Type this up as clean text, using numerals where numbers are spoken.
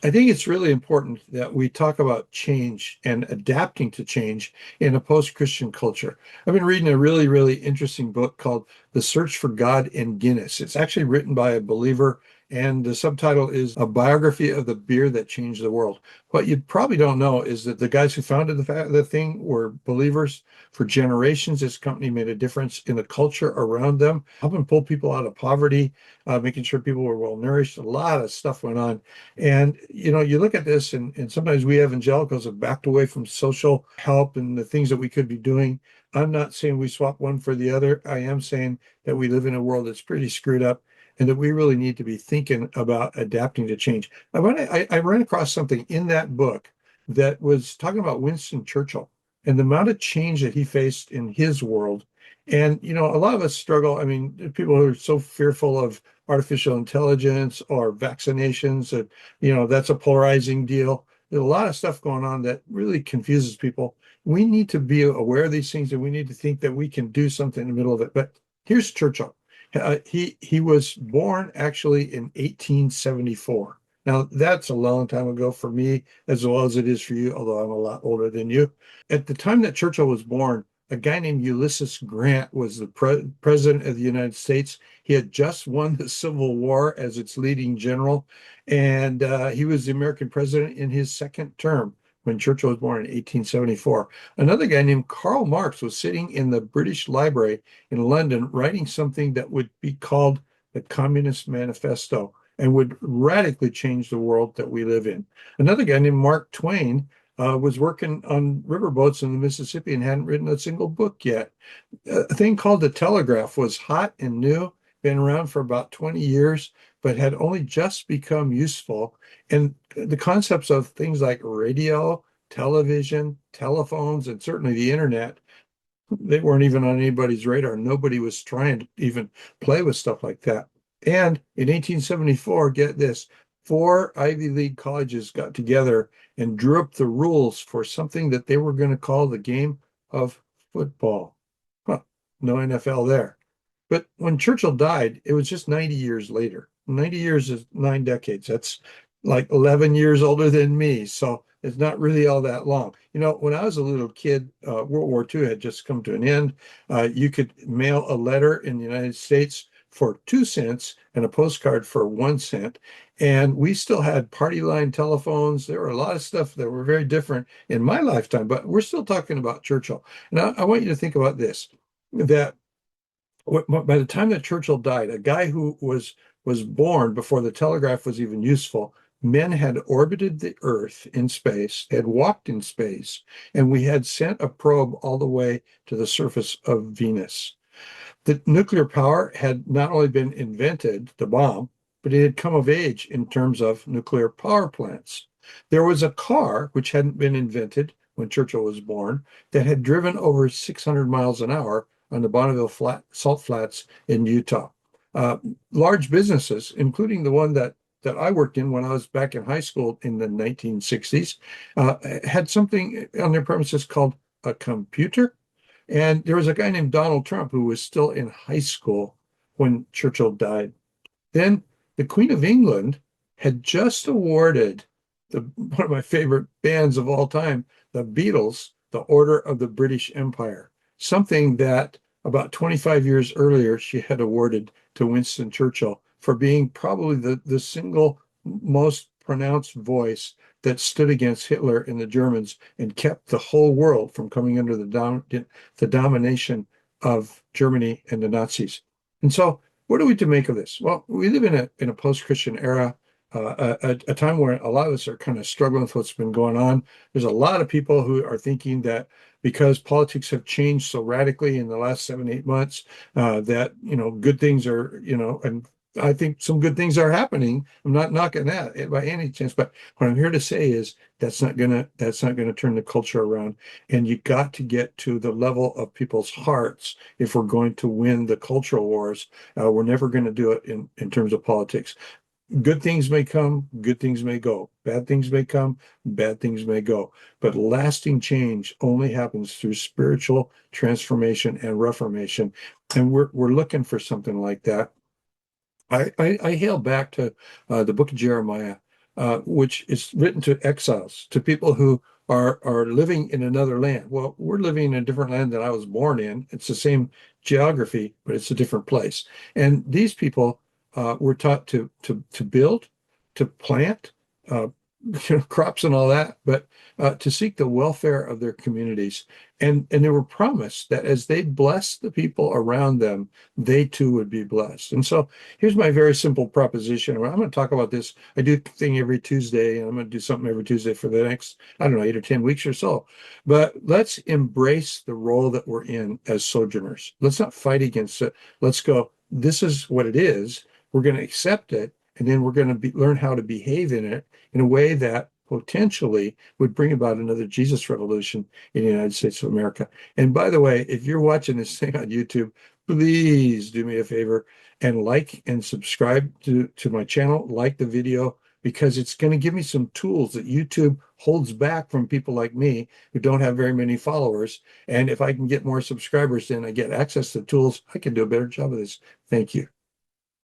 I think it's really important that we talk about change and adapting to change in a post-Christian culture. I've been reading a really, really interesting book called The Search for God in Guinness. It's actually written by a believer, and the subtitle is A Biography of the Beer That Changed the World. What you probably don't know is that the guys who founded the thing were believers for generations. This company made a difference in the culture around them, helping pull people out of poverty, making sure people were well nourished. A lot of stuff went on. And you look at this, and sometimes we evangelicals have backed away from social help and the things that we could be doing. I'm not saying we swap one for the other. I am saying that we live in a world that's pretty screwed up and that we really need to be thinking about adapting to change. I ran across something in that book that was talking about Winston Churchill and the amount of change that he faced in his world. And, a lot of us struggle. I mean, people who are so fearful of artificial intelligence or vaccinations that that's a polarizing deal. There's a lot of stuff going on that really confuses people. We need to be aware of these things and we need to think that we can do something in the middle of it. But here's Churchill. He was born actually in 1874. Now, that's a long time ago for me, as well as it is for you, although I'm a lot older than you. At the time that Churchill was born, a guy named Ulysses Grant was the president of the United States. He had just won the Civil War as its leading general, and he was the American president in his second term when Churchill was born in 1874. Another guy named Karl Marx was sitting in the British Library in London writing something that would be called the Communist Manifesto and would radically change the world that we live in. Another guy named Mark Twain was working on riverboats in the Mississippi and hadn't written a single book yet. A thing called the telegraph was hot and new, been around for about 20 years, but had only just become useful. And the concepts of things like radio, television, telephones, and certainly the internet, they weren't even on anybody's radar. Nobody was trying to even play with stuff like that. And in 1874, get this, four Ivy League colleges got together and drew up the rules for something that they were going to call the game of football. Huh, no NFL there. But when Churchill died, it was just 90 years later. 90 years is 9 decades. That's like 11 years older than me. So it's not really all that long. When I was a little kid, World War II had just come to an end. You could mail a letter in the United States for 2 cents and a postcard for 1 cent. And we still had party line telephones. There were a lot of stuff that were very different in my lifetime, but we're still talking about Churchill. And I want you to think about this, that by the time that Churchill died, a guy who was born before the telegraph was even useful, men had orbited the Earth in space, had walked in space, and we had sent a probe all the way to the surface of Venus. The nuclear power had not only been invented, the bomb, but it had come of age in terms of nuclear power plants. There was a car which hadn't been invented when Churchill was born that had driven over 600 miles an hour on the Bonneville Salt Flats in Utah. Uh, Large businesses, including the one that I worked in when I was back in high school in the 1960s, had something on their premises called a computer. And there was a guy named Donald Trump who was still in high school when Churchill died. Then the Queen of England had just awarded one of my favorite bands of all time, the Beatles, the Order of the British Empire, something that about 25 years earlier she had awarded to Winston Churchill for being probably the single most pronounced voice that stood against Hitler and the Germans and kept the whole world from coming under the domination of Germany and the Nazis. And so, what are we to make of this? Well, we live in a post-Christian era, a time where a lot of us are kind of struggling with what's been going on. There's a lot of people who are thinking that because politics have changed so radically in the last 7, 8 months, that good things are, and I think some good things are happening. I'm not knocking that by any chance, but what I'm here to say is that's not gonna turn the culture around. And you got to get to the level of people's hearts if we're going to win the cultural wars. We're never going to do it in terms of politics. Good things may come, good things may go. Bad things may come, bad things may go. But lasting change only happens through spiritual transformation and reformation. And we're looking for something like that. I hail back to the book of Jeremiah. which is written to exiles, to people who are living in another land. Well, we're living in a different land than I was born in. It's the same geography, but it's a different place. And these people were taught to build, to plant, uh, crops and all that, but to seek the welfare of their communities. And they were promised that as they blessed the people around them, they too would be blessed. And so here's my very simple proposition. I'm going to talk about this. I do a thing every Tuesday, and I'm going to do something every Tuesday for the next, I don't know, 8 or 10 weeks or so. But let's embrace the role that we're in as sojourners. Let's not fight against it. Let's go, this is what it is. We're going to accept it, and then we're going to learn how to behave in it in a way that potentially would bring about another Jesus revolution in the United States of America. And by the way, if you're watching this thing on YouTube, please do me a favor and like and subscribe to my channel, like the video, because it's going to give me some tools that YouTube holds back from people like me who don't have very many followers. And if I can get more subscribers, then I get access to tools. I can do a better job of this. Thank you.